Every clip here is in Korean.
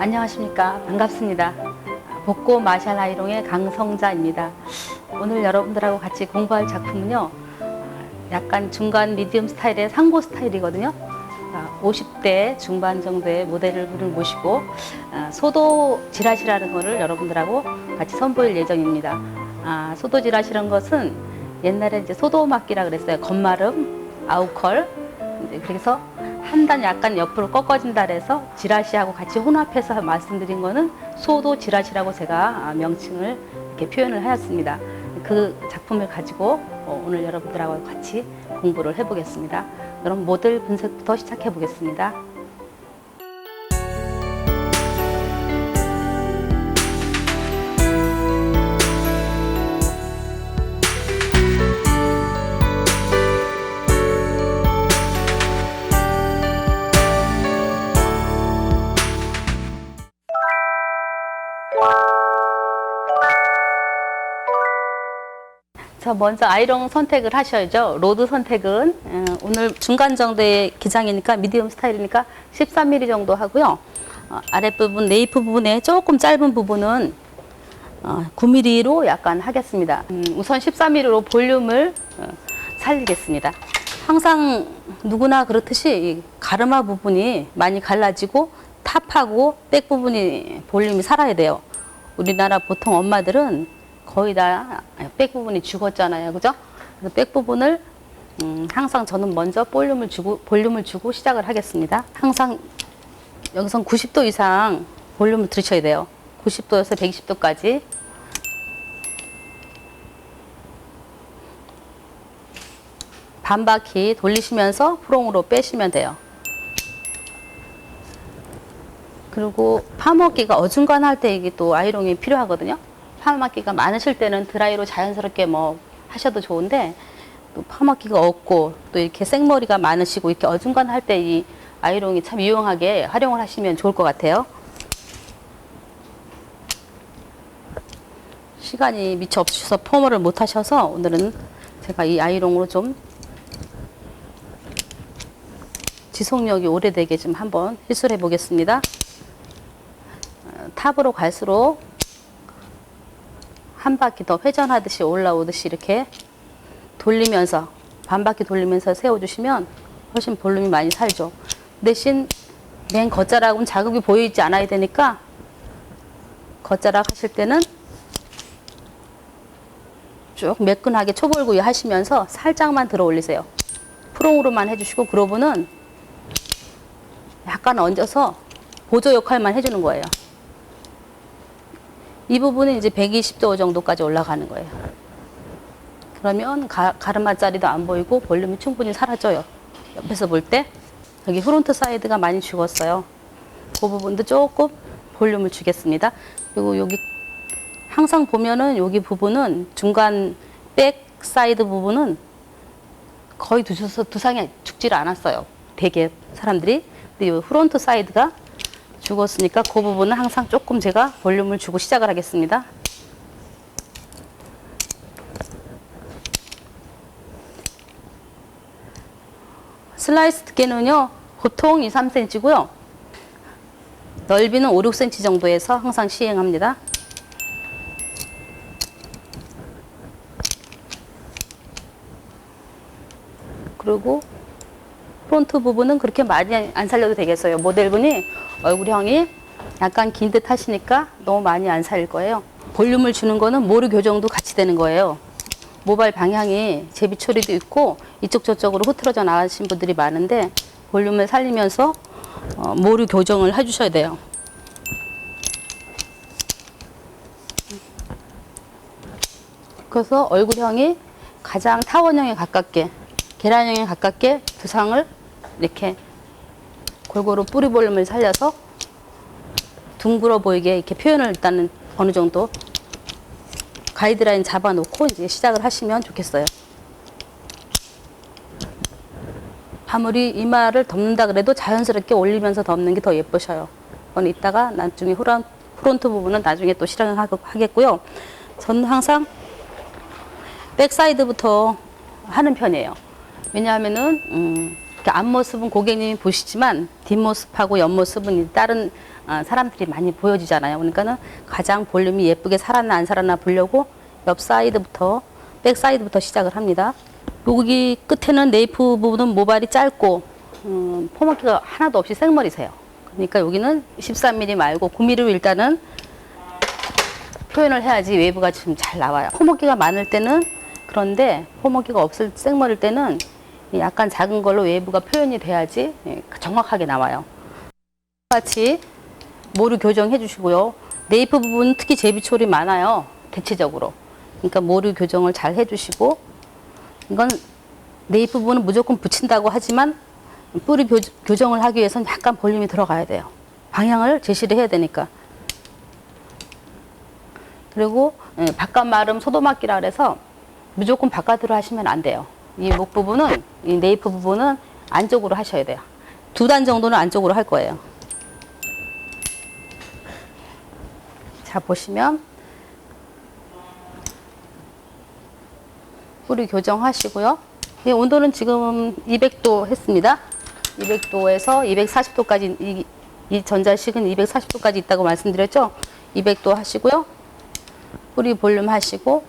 안녕하십니까. 반갑습니다. 복고 마샬 아이롱의 강성자입니다. 오늘 여러분들하고 같이 공부할 작품은요, 약간 중간 미디엄 스타일의 상고 스타일이거든요. 50대 중반 정도의 모델을 모시고 소도 지라시라는 것을 여러분들하고 같이 선보일 예정입니다. 소도 지라시라는 것은 옛날에 이제 소도막기라 그랬어요. 겉마름, 아우컬. 그래서 한 단 약간 옆으로 꺾어진다 그래서 지라시하고 같이 혼합해서 말씀드린 거는 소도 지라시라고 제가 명칭을 이렇게 표현을 하였습니다. 그 작품을 가지고 오늘 여러분들하고 같이 공부를 해보겠습니다. 그럼 모델 분석부터 시작해 보겠습니다. 자, 먼저 아이롱 선택을 하셔야죠. 로드 선택은 오늘 중간 정도의 기장이니까 미디엄 스타일이니까 13mm 정도 하고요. 아랫부분 네이프 부분에 조금 짧은 부분은 9mm로 약간 하겠습니다. 우선 13mm로 볼륨을 살리겠습니다. 항상 누구나 그렇듯이 이 가르마 부분이 많이 갈라지고 탑하고 백 부분이 볼륨이 살아야 돼요. 우리나라 보통 엄마들은 거의 다 백 부분이 죽었잖아요. 그죠? 그래서 백 부분을 항상 저는 먼저 볼륨을 주고 시작을 하겠습니다. 항상 여기선 90도 이상 볼륨을 들이셔야 돼요. 90도에서 120도까지. 반 바퀴 돌리시면서 프롱으로 빼시면 돼요. 그리고 파먹기가 어중간할 때 이게 또 아이롱이 필요하거든요. 파마기가 많으실 때는 드라이로 자연스럽게 뭐 하셔도 좋은데, 또 파마기가 없고 또 이렇게 생머리가 많으시고 이렇게 어중간할 때 이 아이롱이 참 유용하게 활용을 하시면 좋을 것 같아요. 시간이 미처 없으셔서 펌을 못 하셔서 오늘은 제가 이 아이롱으로 좀 지속력이 오래되게 좀 한번 시술해 보겠습니다. 탑으로 갈수록 한 바퀴 더 회전하듯이 올라오듯이 이렇게 돌리면서 반 바퀴 돌리면서 세워주시면 훨씬 볼륨이 많이 살죠. 대신 맨 겉자락은 자극이 보이지 않아야 되니까 겉자락 하실 때는 쭉 매끈하게 초벌구이 하시면서 살짝만 들어 올리세요. 프롱으로만 해주시고 그로브는 약간 얹어서 보조 역할만 해주는 거예요. 이 부분은 이제 120도 정도까지 올라가는 거예요. 그러면 가르마자리도 안 보이고 볼륨이 충분히 사라져요. 옆에서 볼 때 여기 프론트 사이드가 많이 죽었어요. 그 부분도 조금 볼륨을 주겠습니다. 그리고 여기 항상 보면은 여기 부분은 중간 백 사이드 부분은 거의 두상이 죽지를 않았어요. 대개 사람들이. 근데 이 프론트 사이드가 죽었으니까 그 부분은 항상 조금 제가 볼륨을 주고 시작을 하겠습니다. 슬라이스 두께는요, 보통 2, 3cm고요. 넓이는 5, 6cm 정도에서 항상 시행합니다. 그리고 프론트 부분은 그렇게 많이 안 살려도 되겠어요. 모델분이 얼굴형이 약간 긴 듯 하시니까 너무 많이 안 살릴 거예요. 볼륨을 주는 거는 모루 교정도 같이 되는 거예요. 모발 방향이 제비 처리도 있고 이쪽 저쪽으로 흐트러져 나가신 분들이 많은데 볼륨을 살리면서 모루 교정을 해주셔야 돼요. 그래서 얼굴형이 가장 타원형에 가깝게, 계란형에 가깝게 두상을 이렇게 골고루 뿌리 볼륨을 살려서 둥글어 보이게 이렇게 표현을 일단은 어느 정도 가이드라인 잡아놓고 이제 시작을 하시면 좋겠어요. 아무리 이마를 덮는다 그래도 자연스럽게 올리면서 덮는 게 더 예쁘셔요. 그건 이따가 나중에 프론트 부분은 나중에 또 실행을 하겠고요. 저는 항상 백사이드부터 하는 편이에요. 왜냐하면은 앞모습은 고객님이 보시지만 뒷모습하고 옆모습은 다른 사람들이 많이 보여지잖아요. 그러니까는 가장 볼륨이 예쁘게 살았나 안 살았나 보려고 옆 사이드부터, 백 사이드부터 시작을 합니다. 여기 끝에는 네이프 부분은 모발이 짧고 포먹기가 하나도 없이 생머리세요. 그러니까 여기는 13mm 말고 9mm로 일단은 표현을 해야지 웨이브가 좀 잘 나와요. 포먹기가 많을 때는 그런데 포먹기가 없을 생머리일 때는 약간 작은 걸로 웨이브가 표현이 돼야지 정확하게 나와요. 같이 모루 교정해 주시고요. 네이프 부분 특히 제비촐이 많아요. 대체적으로. 그러니까 모루 교정을 잘 해주시고, 이건 네이프 부분은 무조건 붙인다고 하지만 뿌리 교정을 하기 위해서는 약간 볼륨이 들어가야 돼요. 방향을 제시를 해야 되니까. 그리고 바깥 마름 소도막기라 그래서 무조건 바깥으로 하시면 안 돼요. 이 목 부분은, 이 네이프 부분은 안쪽으로 하셔야 돼요. 2단 정도는 안쪽으로 할 거예요. 자, 보시면 뿌리 교정하시고요. 이 온도는 지금 200도 했습니다. 200도에서 240도까지, 이 전자식은 240도까지 있다고 말씀드렸죠. 200도 하시고요. 뿌리 볼륨 하시고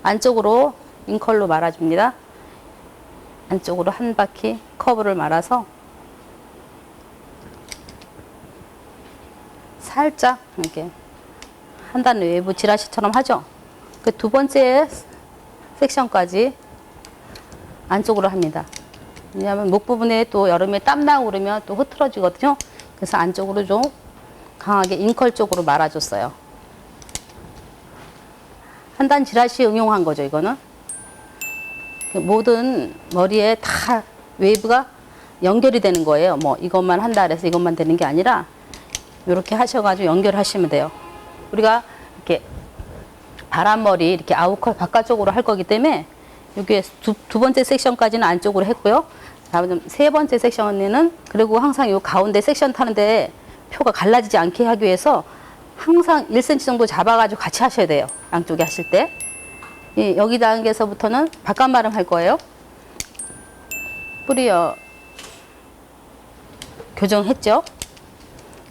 안쪽으로 윙컬로 말아줍니다. 안쪽으로 한 바퀴 커브를 말아서 살짝 이렇게 한 단 외부 지라시처럼 하죠. 그 두 번째 섹션까지 안쪽으로 합니다. 왜냐하면 목 부분에 또 여름에 땀 나고 그러면 또 흐트러지거든요. 그래서 안쪽으로 좀 강하게 윙컬 쪽으로 말아줬어요. 한 단 지라시 응용한 거죠, 이거는. 모든 머리에 다 웨이브가 연결이 되는 거예요. 뭐 이것만 한다 그래서 이것만 되는 게 아니라 이렇게 하셔가지고 연결하시면 돼요. 우리가 이렇게 바람머리 이렇게 아웃컬 바깥쪽으로 할 거기 때문에 여기에 두 번째 섹션까지는 안쪽으로 했고요. 다음 세 번째 섹션에는 그리고 항상 이 가운데 섹션 타는데 표가 갈라지지 않게 하기 위해서 항상 1cm 정도 잡아가지고 같이 하셔야 돼요. 양쪽에 하실 때. 여기 단계에서부터는 바깥 마름 할 거예요. 뿌리 교정했죠.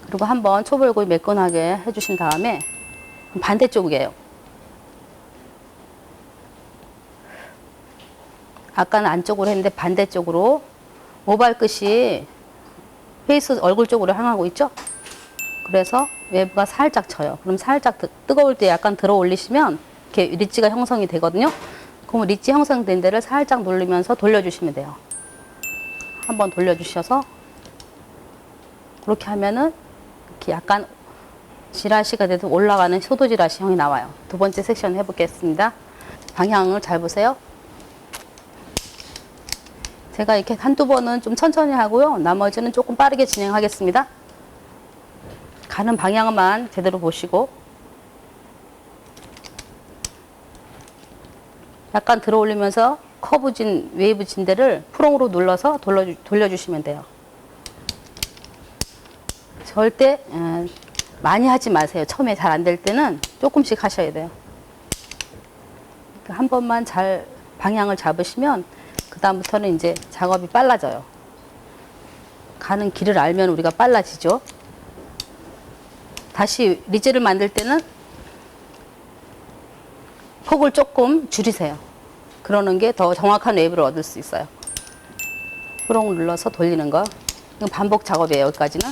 그리고 한번 초벌구이 매끈하게 해주신 다음에 반대쪽이에요. 아까는 안쪽으로 했는데 반대쪽으로 모발 끝이 페이스 얼굴 쪽으로 향하고 있죠. 그래서 웨이브가 살짝 쳐요. 그럼 살짝 뜨거울 때 약간 들어 올리시면 이렇게 리치가 형성이 되거든요. 그럼 리치 형성된 데를 살짝 누르면서 돌려주시면 돼요. 한번 돌려주셔서 그렇게 하면은 이렇게 약간 지라시가 돼도 올라가는 소도 지라시형이 나와요. 두 번째 섹션 해보겠습니다. 방향을 잘 보세요. 제가 이렇게 한두 번은 좀 천천히 하고요. 나머지는 조금 빠르게 진행하겠습니다. 가는 방향만 제대로 보시고 약간 들어 올리면서 커브진 웨이브 진 데를 프롱으로 눌러서 돌려주시면 돼요. 절대 많이 하지 마세요. 처음에 잘 안 될 때는 조금씩 하셔야 돼요. 한 번만 잘 방향을 잡으시면 그 다음부터는 이제 작업이 빨라져요. 가는 길을 알면 우리가 빨라지죠. 다시 리즈를 만들 때는 폭을 조금 줄이세요. 그러는 게 더 정확한 웨이브를 얻을 수 있어요. 프롱 눌러서 돌리는 거. 이건 반복 작업이에요, 여기까지는.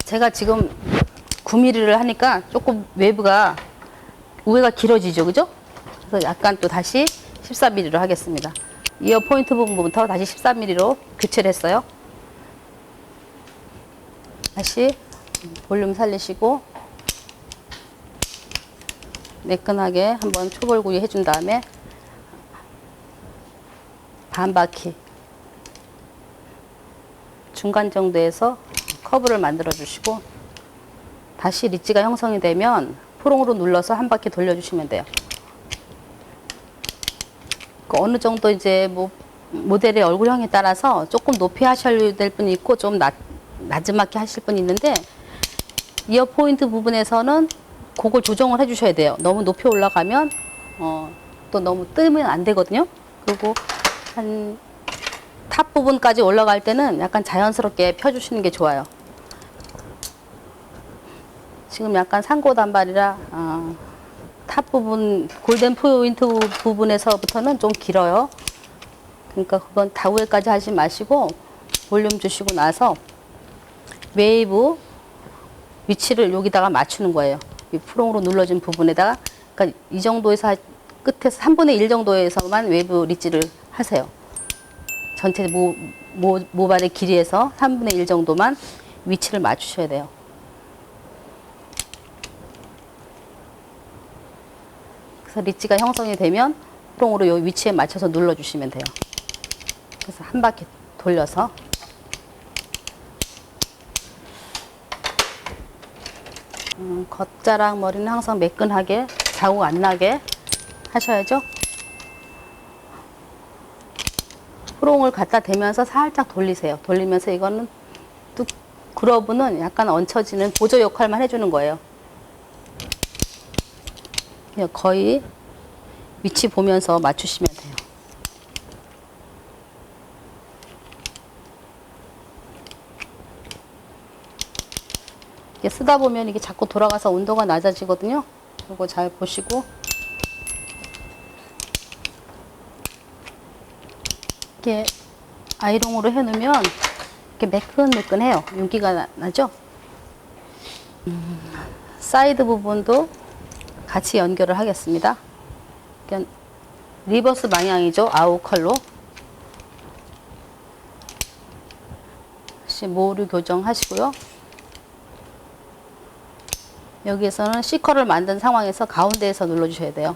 제가 지금 9mm를 하니까 조금 웨이브가 우회가 길어지죠, 그죠? 그래서 약간 또 다시 14mm로 하겠습니다. 이어 포인트 부분부터 다시 14mm로 교체를 했어요. 다시 볼륨 살리시고 매끈하게 한번 초벌구이 해준 다음에 반 바퀴 중간 정도에서 커브를 만들어 주시고 다시 리치가 형성이 되면 프롱으로 눌러서 한 바퀴 돌려주시면 돼요. 어느 정도 이제 뭐 모델의 얼굴형에 따라서 조금 높이 하셔야 될 분이 있고 좀 낮음하게 하실 분이 있는데 이어 포인트 부분에서는 그걸 조정을 해주셔야 돼요. 너무 높이 올라가면 또 너무 뜨면 안 되거든요. 그리고 한 탑 부분까지 올라갈 때는 약간 자연스럽게 펴주시는 게 좋아요. 지금 약간 상고 단발이라 탑 부분 골든 포인트 부분에서부터는 좀 길어요. 그러니까 그건 다 위에까지 하지 마시고 볼륨 주시고 나서 웨이브 위치를 여기다가 맞추는 거예요. 이 프롱으로 눌러진 부분에다가, 그러니까 이 정도에서 끝에서 3분의 1 정도에서만 웨이브 리치를 하세요. 전체 모발의 길이에서 3분의 1 정도만 위치를 맞추셔야 돼요. 그래서 리치가 형성이 되면 프롱으로 이 위치에 맞춰서 눌러주시면 돼요. 그래서 한 바퀴 돌려서 겉자락 머리는 항상 매끈하게 자국 안 나게 하셔야죠. 프롱을 갖다 대면서 살짝 돌리세요. 돌리면서 이거는 뚝 그러브는 약간 얹혀지는 보조 역할만 해주는 거예요. 거의 위치 보면서 맞추시면 돼요. 이게 쓰다 보면 이게 자꾸 돌아가서 온도가 낮아지거든요. 이거 잘 보시고 이렇게 아이롱으로 해놓으면 이렇게 매끈매끈해요. 윤기가 나죠? 사이드 부분도 같이 연결을 하겠습니다. 리버스 방향이죠. 아웃컬로. 다시 모루 교정하시고요. 여기에서는 C컬을 만든 상황에서 가운데에서 눌러주셔야 돼요.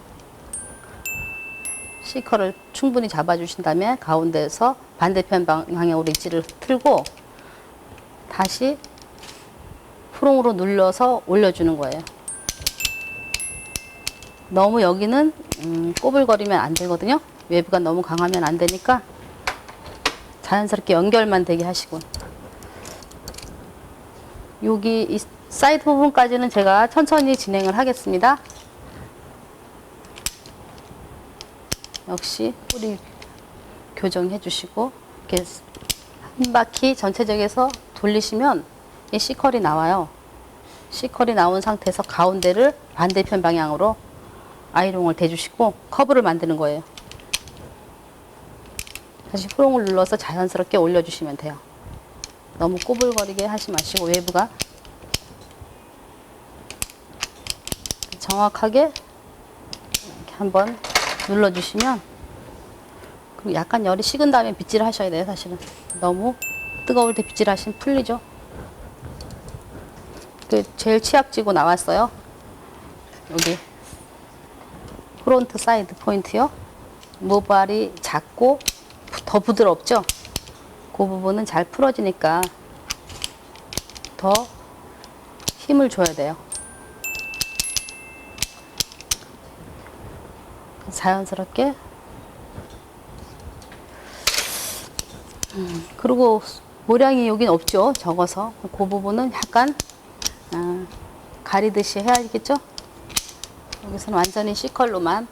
C컬을 충분히 잡아주신 다음에 가운데에서 반대편 방향으로 리치를 틀고 다시 프롱으로 눌러서 올려주는 거예요. 너무 여기는 꼬불거리면 안 되거든요. 웨브가 너무 강하면 안 되니까 자연스럽게 연결만 되게 하시고, 여기 이 사이드 부분까지는 제가 천천히 진행을 하겠습니다. 역시 뿌리 교정해 주시고 이렇게 한 바퀴 전체적에서 돌리시면 이 C컬이 나와요. C컬이 나온 상태에서 가운데를 반대편 방향으로 아이롱을 대주시고 커브를 만드는 거예요. 다시 프롱을 눌러서 자연스럽게 올려주시면 돼요. 너무 꼬불거리게 하지 마시고 웨브가 정확하게 이렇게 한번 눌러주시면, 그리고 약간 열이 식은 다음에 빗질을 하셔야 돼요. 사실은 너무 뜨거울 때 빗질 하시면 풀리죠. 그 제일 치약지고 나왔어요. 여기 프론트 사이드 포인트요. 모발이 작고 더 부드럽죠. 그 부분은 잘 풀어지니까 더 힘을 줘야 돼요. 자연스럽게. 그리고 모량이 여긴 없죠. 적어서 그 부분은 약간 가리듯이 해야겠죠. 여기서는 완전히 C컬로만.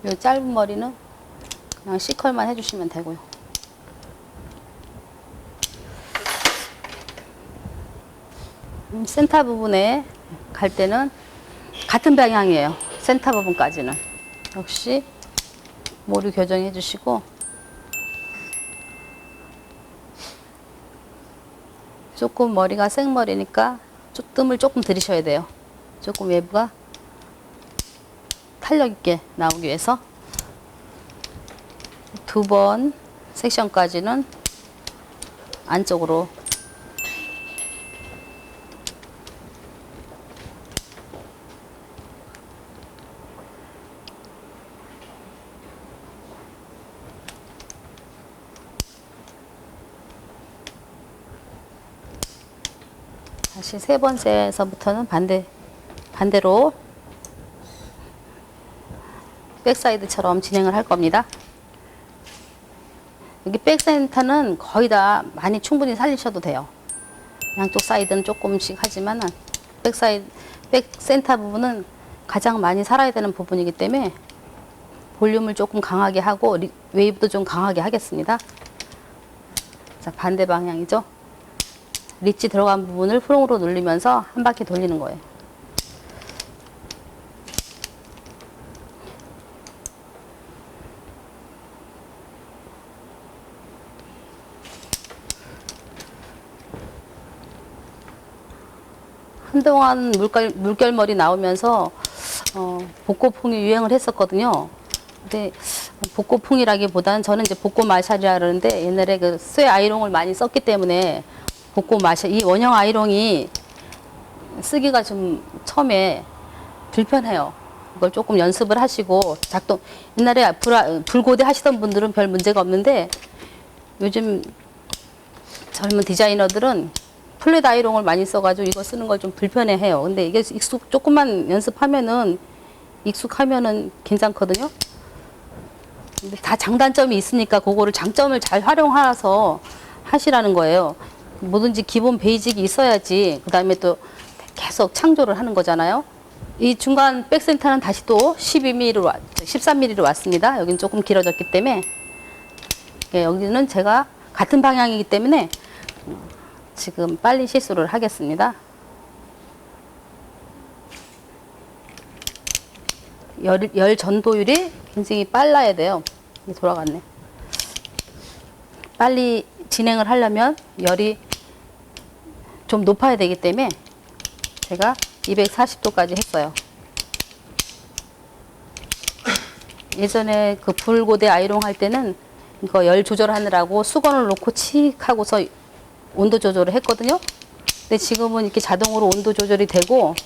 요 짧은 머리는 그냥 C컬만 해주시면 되고요. 센터 부분에 갈 때는 같은 방향이에요. 센터 부분까지는 역시 모루 교정해 주시고, 조금 머리가 생머리니까 뜸을 조금 들이셔야 돼요. 조금 외부가 탄력 있게 나오기 위해서. 두 번 섹션까지는 안쪽으로 다시 세 번째에서부터는 반대로 백사이드처럼 진행을 할 겁니다. 여기 백센터는 거의 다 많이 충분히 살리셔도 돼요. 양쪽 사이드는 조금씩 하지만 백센터 부분은 가장 많이 살아야 되는 부분이기 때문에 볼륨을 조금 강하게 하고 웨이브도 좀 강하게 하겠습니다. 자, 반대 방향이죠. 리치 들어간 부분을 프롱으로 눌리면서 한 바퀴 돌리는 거예요. 한동안 물결머리 나오면서 복고풍이 유행을 했었거든요. 근데 복고풍이라기보다는 저는 이제 복고 마샬이라 그러는데 옛날에 그 쇠 아이롱을 많이 썼기 때문에 복고 마샬, 이 원형 아이롱이 쓰기가 좀 처음에 불편해요. 이걸 조금 연습을 하시고 옛날에 불고대 하시던 분들은 별 문제가 없는데 요즘 젊은 디자이너들은 플랫 아이롱을 많이 써가지고 이거 쓰는 걸 좀 불편해해요. 근데 이게 조금만 연습하면은 익숙하면은 괜찮거든요. 근데 다 장단점이 있으니까 그거를 장점을 잘 활용해서 하시라는 거예요. 뭐든지 기본 베이직이 있어야지 그 다음에 또 계속 창조를 하는 거잖아요. 이 중간 백센터는 다시 또 13mm로 왔습니다. 여기는 조금 길어졌기 때문에 여기는 제가 같은 방향이기 때문에 지금 빨리 시술을 하겠습니다. 열 전도율이 굉장히 빨라야 돼요. 돌아갔네. 빨리 진행을 하려면 열이 좀 높아야 되기 때문에 제가 240도까지 했어요. 예전에 그 불고대 아이롱 할 때는 이거 열 조절하느라고 수건을 놓고 칙 하고서 온도 조절을 했거든요. 근데 지금은 이렇게 자동으로 온도 조절이 되고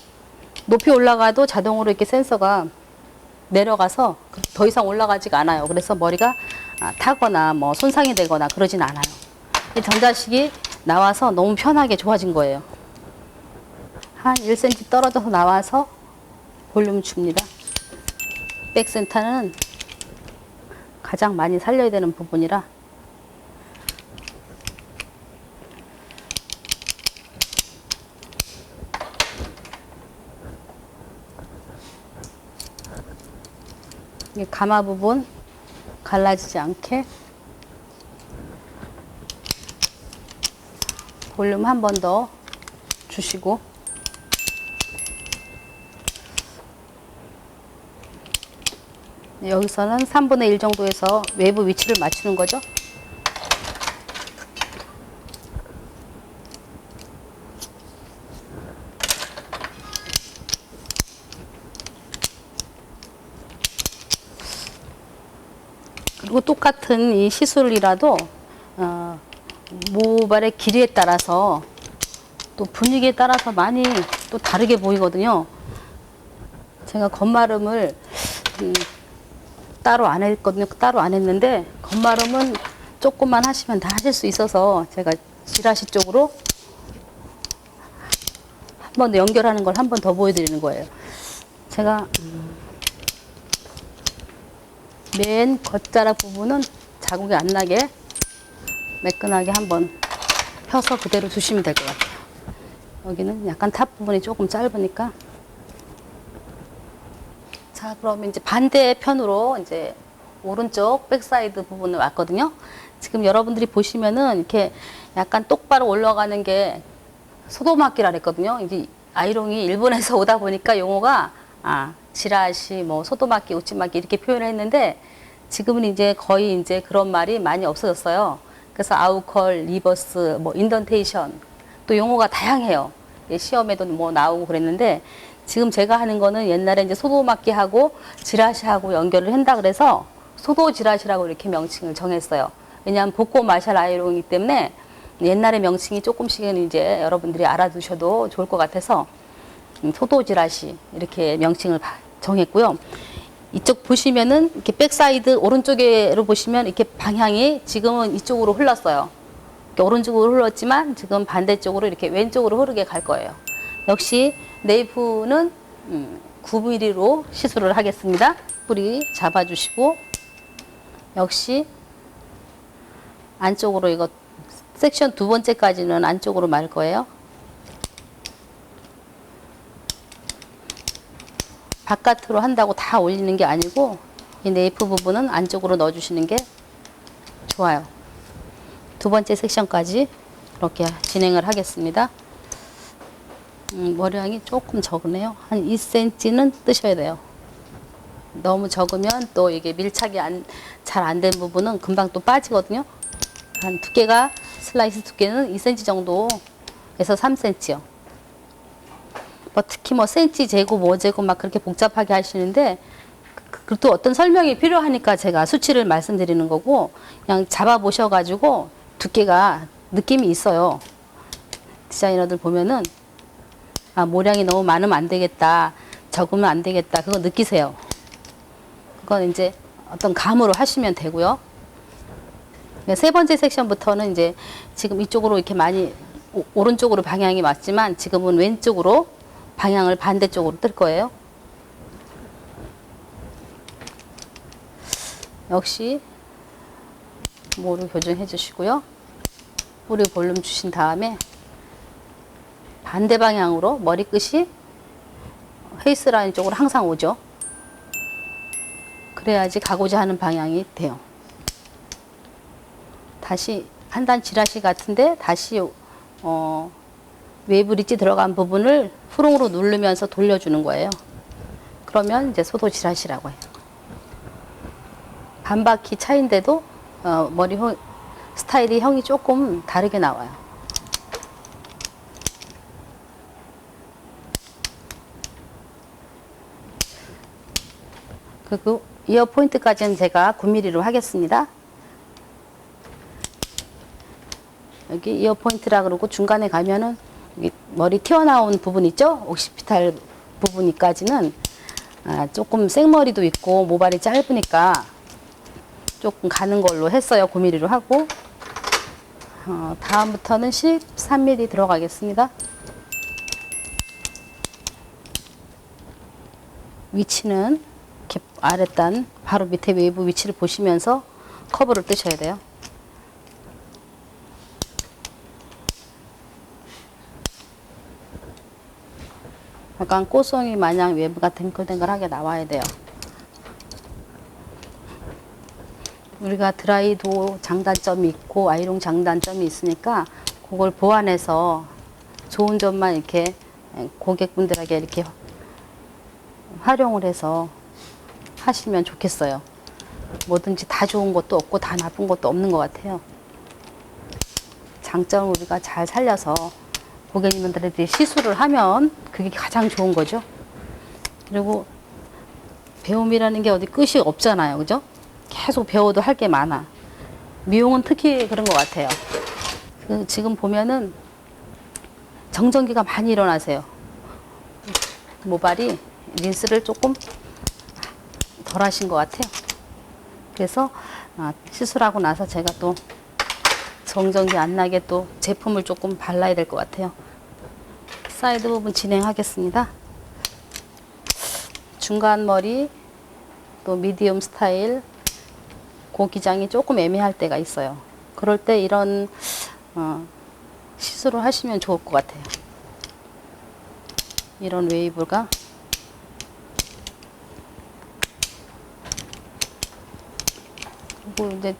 높이 올라가도 자동으로 이렇게 센서가 내려가서 더 이상 올라가지가 않아요. 그래서 머리가 타거나 뭐 손상이 되거나 그러진 않아요. 이 전자식이 나와서 너무 편하게 좋아진 거예요. 한 1cm 떨어져서 나와서 볼륨 줍니다. 백센터는 가장 많이 살려야 되는 부분이라 이 가마 부분 갈라지지 않게 볼륨 한 번 더 주시고 여기서는 3분의 1 정도에서 외부 위치를 맞추는 거죠. 그리고 똑같은 이 시술이라도 모발의 길이에 따라서 또 분위기에 따라서 많이 또 다르게 보이거든요. 제가 겉마름을 따로 안 했거든요. 따로 안 했는데 겉마름은 조금만 하시면 다 하실 수 있어서 제가 지라시 쪽으로 한 번 더 연결하는 걸 한 번 더 보여드리는 거예요. 제가 맨 겉자락 부분은 자국이 안 나게 매끈하게 한번 펴서 그대로 두시면 될 것 같아요. 여기는 약간 탑 부분이 조금 짧으니까. 자, 그럼 이제 반대편으로 이제 오른쪽 백사이드 부분을 왔거든요. 지금 여러분들이 보시면은 이렇게 약간 똑바로 올라가는 게 소도막기라 그랬거든요. 이제 아이롱이 일본에서 오다 보니까 용어가 지라시, 뭐 소도막기, 우찌막기 이렇게 표현을 했는데 지금은 이제 거의 이제 그런 말이 많이 없어졌어요. 그래서 아우컬, 리버스, 뭐 인던테이션 또 용어가 다양해요. 시험에도 뭐 나오고 그랬는데 지금 제가 하는 거는 옛날에 이제 소도막기하고 지라시하고 연결을 한다 그래서 소도 지라시라고 이렇게 명칭을 정했어요. 왜냐하면 복고 마샬 아이롱이기 때문에 옛날의 명칭이 조금씩은 이제 여러분들이 알아두셔도 좋을 것 같아서 소도 지라시 이렇게 명칭을 정했고요. 이쪽 보시면은 이렇게 백사이드 오른쪽으로 보시면 이렇게 방향이 지금은 이쪽으로 흘렀어요. 이렇게 오른쪽으로 흘렀지만 지금 반대쪽으로 이렇게 왼쪽으로 흐르게 갈 거예요. 역시 네이프는 9mm로 시술을 하겠습니다. 뿌리 잡아주시고 역시 안쪽으로 이거 섹션 두 번째까지는 안쪽으로 말 거예요. 바깥으로 한다고 다 올리는 게 아니고 이 네이프 부분은 안쪽으로 넣어주시는 게 좋아요. 두 번째 섹션까지 이렇게 진행을 하겠습니다. 머리양이 조금 적으네요. 한 2cm는 뜨셔야 돼요. 너무 적으면 또 이게 밀착이 잘 안 된 부분은 금방 또 빠지거든요. 한 두께가 슬라이스 두께는 2cm 정도에서 3cm요. 뭐 특히 뭐 cm 재고 뭐 재고 막 그렇게 복잡하게 하시는데 또 어떤 설명이 필요하니까 제가 수치를 말씀드리는 거고, 그냥 잡아 보셔가지고 두께가 느낌이 있어요. 디자이너들 보면은 아, 모량이 너무 많으면 안 되겠다, 적으면 안 되겠다, 그거 느끼세요. 그건 이제 어떤 감으로 하시면 되고요. 세 번째 섹션부터는 이제 지금 이쪽으로 이렇게 많이 오른쪽으로 방향이 맞지만 지금은 왼쪽으로 방향을 반대쪽으로 뜰 거예요. 역시 모루 교정해 주시고요. 뿌리 볼륨 주신 다음에 반대 방향으로 머리끝이 페이스라인 쪽으로 항상 오죠. 그래야지 가고자 하는 방향이 돼요. 다시 한 단 지라시 같은데 다시 웨이브 리지 들어간 부분을 프롱으로 누르면서 돌려주는 거예요. 그러면 이제 소도 지라시라고 해요. 반 바퀴 차인데도 머리 스타일이 형이 조금 다르게 나와요. 그리고 이어 포인트까지는 제가 9mm로 하겠습니다. 여기 이어 포인트라 그러고 중간에 가면은 머리 튀어나온 부분 있죠? 옥시피탈 부분까지는 조금 생머리도 있고 모발이 짧으니까 조금 가는 걸로 했어요. 9mm로 하고 다음부터는 13mm 들어가겠습니다. 위치는 이렇게 아랫단 바로 밑에 웨이브 위치를 보시면서 커브를 뜨셔야 돼요. 약간 꽃송이 마냥 웨이브가 댕글댕글하게 나와야 돼요. 우리가 드라이도 장단점이 있고 아이롱 장단점이 있으니까 그걸 보완해서 좋은 점만 이렇게 고객분들에게 이렇게 활용을 해서 하시면 좋겠어요. 뭐든지 다 좋은 것도 없고 다 나쁜 것도 없는 것 같아요. 장점을 우리가 잘 살려서 고객님들한테 시술을 하면 그게 가장 좋은 거죠. 그리고 배움이라는 게 어디 끝이 없잖아요. 그죠? 계속 배워도 할 게 많아. 미용은 특히 그런 것 같아요. 지금 보면은 정전기가 많이 일어나세요. 모발이 린스를 조금 덜 하신 것 같아요. 그래서 시술하고 나서 제가 또 정전기 안 나게 또 제품을 조금 발라야 될 것 같아요. 사이드 부분 진행하겠습니다. 중간 머리 또 미디엄 스타일 그 기장이 조금 애매할 때가 있어요. 그럴 때 이런 시술을 하시면 좋을 것 같아요. 이런 웨이브가 그리고 이제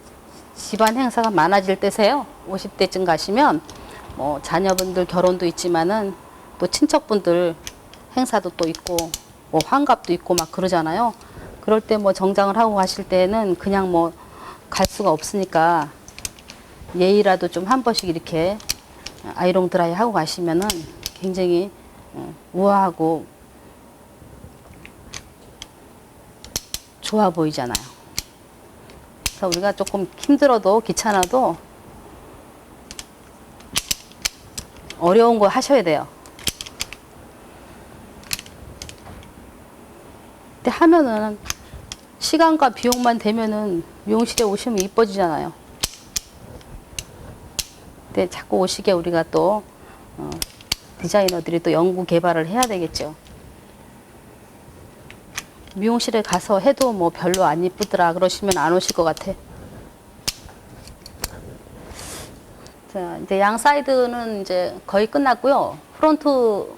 집안 행사가 많아질 때세요. 50대쯤 가시면 뭐 자녀분들 결혼도 있지만은 또 친척분들 행사도 또 있고 뭐 환갑도 있고 막 그러잖아요. 그럴 때 뭐 정장을 하고 가실 때는 그냥 뭐 갈 수가 없으니까 예의라도 좀 한 번씩 이렇게 아이롱 드라이 하고 가시면은 굉장히 우아하고 좋아 보이잖아요. 그래서 우리가 조금 힘들어도 귀찮아도 어려운 거 하셔야 돼요. 근데 하면은 시간과 비용만 되면은 미용실에 오시면 이뻐지잖아요. 근데 자꾸 오시게 우리가 또 디자이너들이 또 연구 개발을 해야 되겠죠. 미용실에 가서 해도 뭐 별로 안 이쁘더라 그러시면 안 오실 것 같아. 자, 이제 양 사이드는 이제 거의 끝났고요. 프론트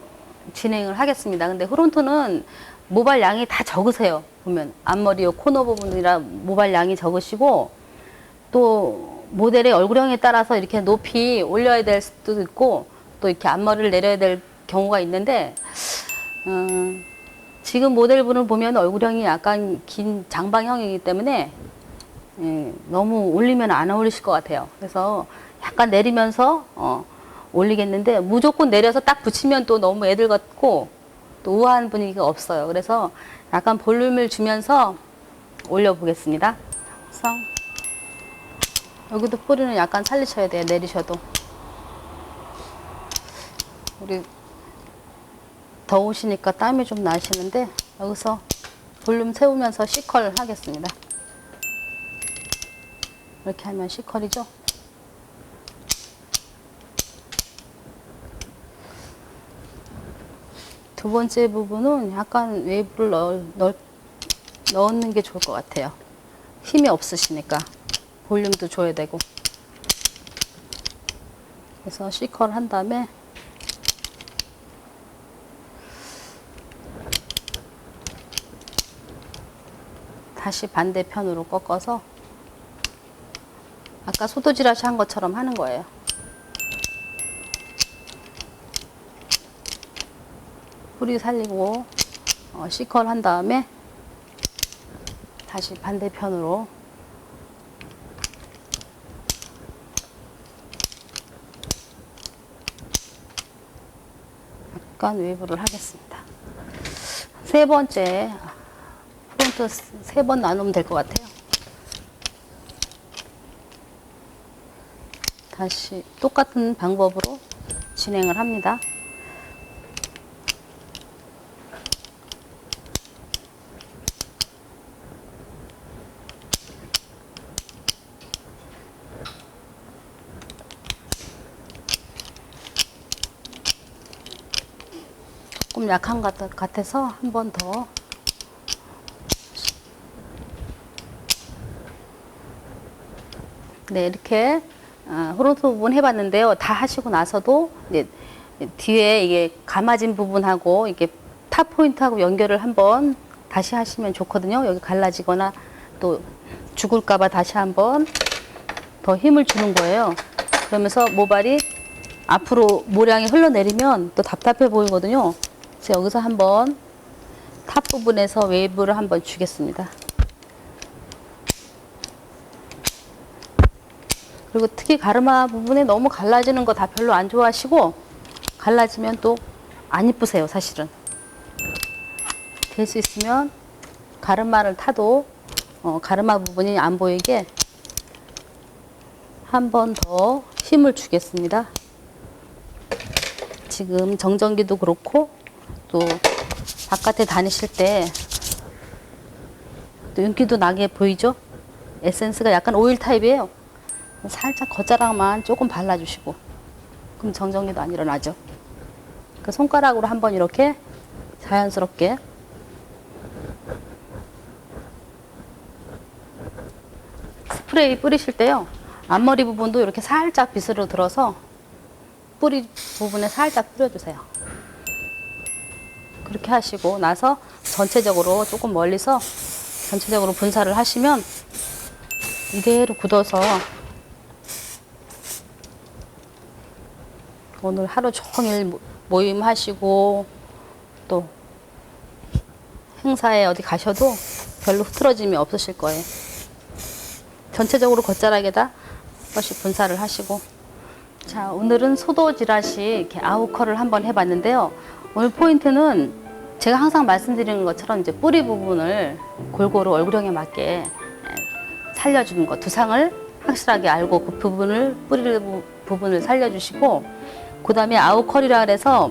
진행을 하겠습니다. 근데 프론트는 모발 양이 다 적으세요. 보면 앞머리 코너 부분이라 모발 양이 적으시고, 또 모델의 얼굴형에 따라서 이렇게 높이 올려야 될 수도 있고, 또 이렇게 앞머리를 내려야 될 경우가 있는데, 지금 모델분을 보면 얼굴형이 약간 긴 장방형이기 때문에 너무 올리면 안 어울리실 것 같아요. 그래서 약간 내리면서 올리겠는데, 무조건 내려서 딱 붙이면 또 너무 애들 같고 또 우아한 분위기가 없어요. 그래서 약간 볼륨을 주면서 올려보겠습니다. 그래서 여기도 뿌리는 약간 살리셔야 돼요. 내리셔도. 우리 더우시니까 땀이 좀 나시는데, 여기서 볼륨 세우면서 C컬 하겠습니다. 이렇게 하면 C컬이죠. 두 번째 부분은 약간 웨이브를 넣는 게 좋을 것 같아요. 힘이 없으시니까 볼륨도 줘야 되고. 그래서 C컬 한 다음에 다시 반대편으로 꺾어서 아까 소도지라시 한 것처럼 하는 거예요. 뿌리 살리고 C컬 한 다음에 다시 반대편으로 약간 웨이브를 하겠습니다. 세 번째, 프론트 3번 나누면 될 것 같아요. 다시 똑같은 방법으로 진행을 합니다. 조금 약한 것 같아서 한 번 더. 네, 이렇게 프론트 부분 해봤는데요. 다 하시고 나서도 이제 뒤에 이게 감아진 부분하고 이게 탑 포인트하고 연결을 한번 다시 하시면 좋거든요. 여기 갈라지거나 또 죽을까봐 다시 한번 더 힘을 주는 거예요. 그러면서 모발이 앞으로 모량이 흘러내리면 또 답답해 보이거든요. 그래서 여기서 한번 탑 부분에서 웨이브를 한번 주겠습니다. 그리고 특히 가르마 부분에 너무 갈라지는 거 다 별로 안 좋아하시고, 갈라지면 또 안 이쁘세요, 사실은. 될 수 있으면 가르마를 타도 가르마 부분이 안 보이게 한 번 더 힘을 주겠습니다. 지금 정전기도 그렇고 또 바깥에 다니실 때 또 윤기도 나게 보이죠? 에센스가 약간 오일 타입이에요. 살짝 겉자락만 조금 발라주시고, 그럼 정전기도 안 일어나죠. 그 손가락으로 한번 이렇게 자연스럽게 스프레이 뿌리실 때요, 앞머리 부분도 이렇게 살짝 빗으로 들어서 뿌리 부분에 살짝 뿌려주세요. 그렇게 하시고 나서 전체적으로 조금 멀리서 전체적으로 분사를 하시면 이대로 굳어서 오늘 하루 종일 모임 하시고 또 행사에 어디 가셔도 별로 흐트러짐이 없으실 거예요. 전체적으로 겉자락에다 한 번씩 분사를 하시고. 자, 오늘은 소도지라시 이렇게 아웃컬을 한번 해봤는데요. 오늘 포인트는 제가 항상 말씀드리는 것처럼 이제 뿌리 부분을 골고루 얼굴형에 맞게 살려주는 것, 두상을 확실하게 알고 그 부분을 뿌리 부분을 살려주시고, 그 다음에 아웃컬이라 그래서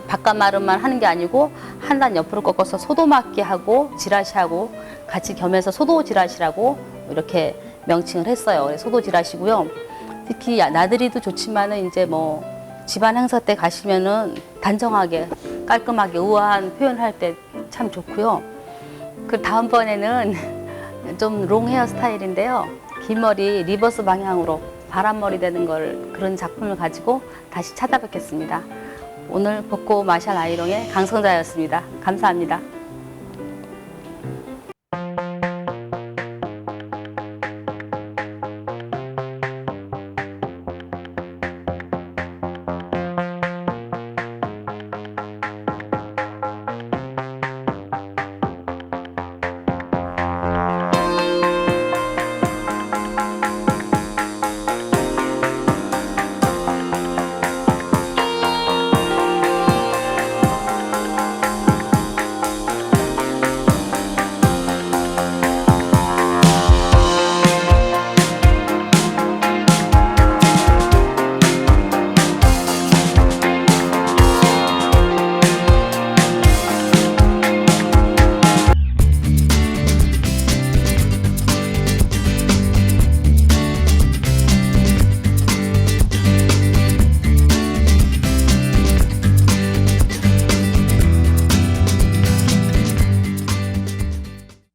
바깥 마름만 하는 게 아니고 한 단 옆으로 꺾어서 소도 맞게 하고 지라시하고 같이 겸해서 소도지라시라고 이렇게 명칭을 했어요. 소도지라시고요. 특히 나들이도 좋지만은 이제 뭐 집안 행사 때 가시면은 단정하게 깔끔하게 우아한 표현할 때 참 좋고요. 그 다음번에는 좀 롱 헤어 스타일인데요. 긴 머리 리버스 방향으로 바람머리 되는 걸, 그런 작품을 가지고 다시 찾아뵙겠습니다. 오늘 복고 마샬 아이롱의 강성자였습니다. 감사합니다.